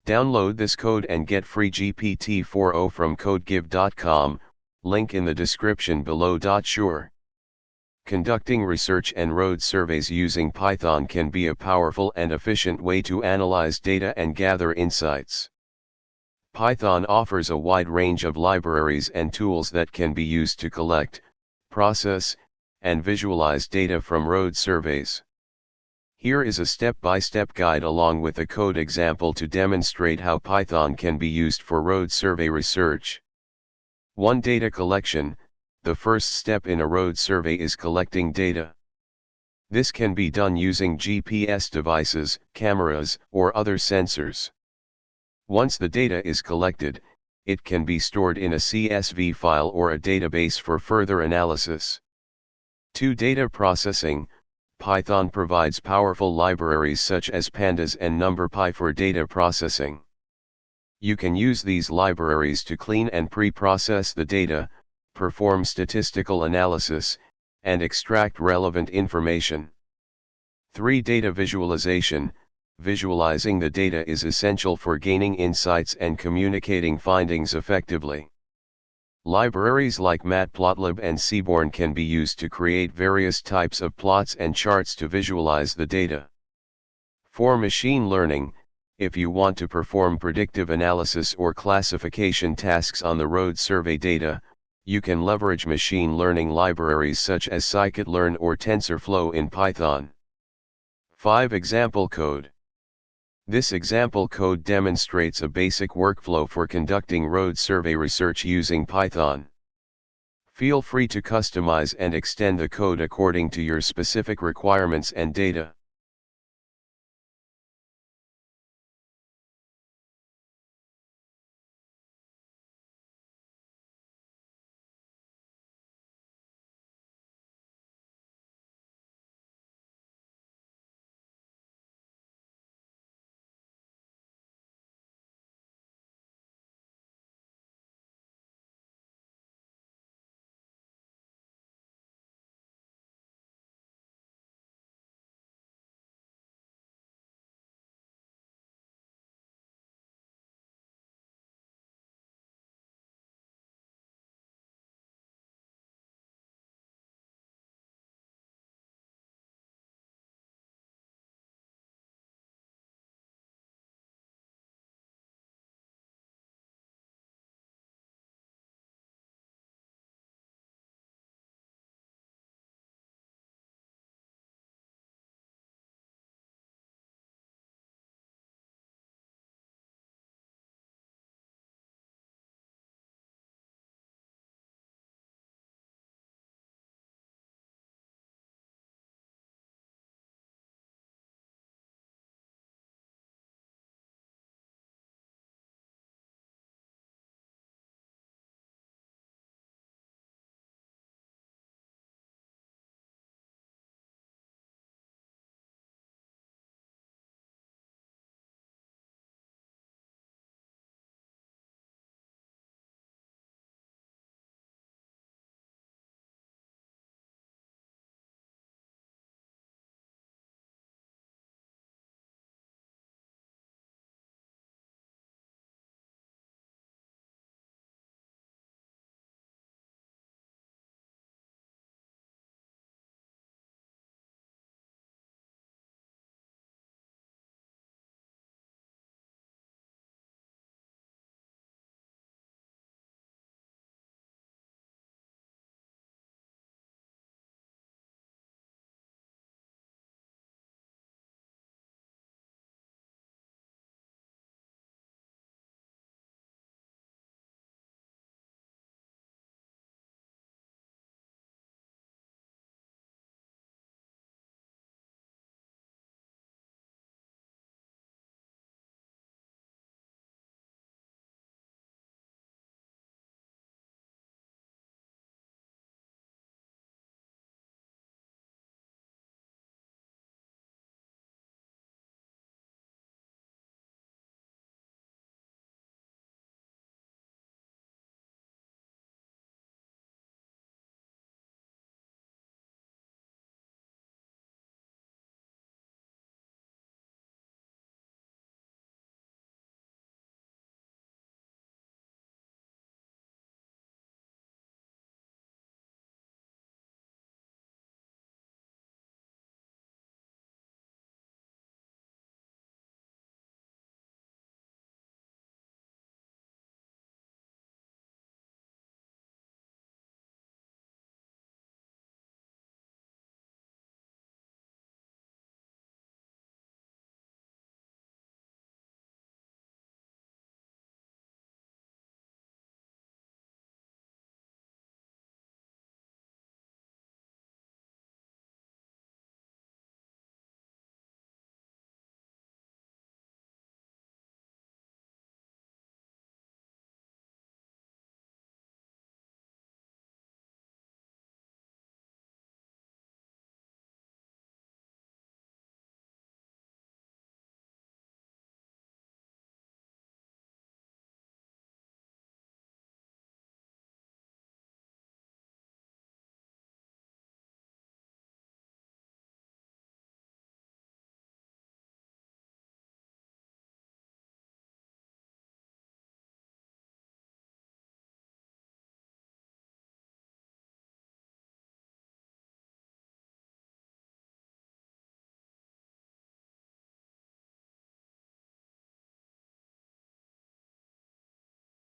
Download this code and get free GPT-4o from codegive.com, link in the description below. Sure. Conducting research and road surveys using Python can be a powerful and efficient way to analyze data and gather insights. Python offers a wide range of libraries and tools that can be used to collect, process, and visualize data from road surveys. Here is a step-by-step guide along with a code example to demonstrate how Python can be used for road survey research. 1. Data collection. The first step in a road survey is collecting data. This can be done using GPS devices, cameras, or other sensors. Once the data is collected, it can be stored in a CSV file or a database for further analysis. 2. Data processing. Python provides powerful libraries such as pandas and numpy for data processing. You can use these libraries to clean and pre-process the data, perform statistical analysis, and extract relevant information. 3. Data visualization. Visualizing the data is essential for gaining insights and communicating findings effectively. Libraries like Matplotlib and Seaborn can be used to create various types of plots and charts to visualize the data. 4. Machine learning. If you want to perform predictive analysis or classification tasks on the road survey data, you can leverage machine learning libraries such as scikit-learn or TensorFlow in Python. 5. Example code. This example code demonstrates a basic workflow for conducting road survey research using Python. Feel free to customize and extend the code according to your specific requirements and data.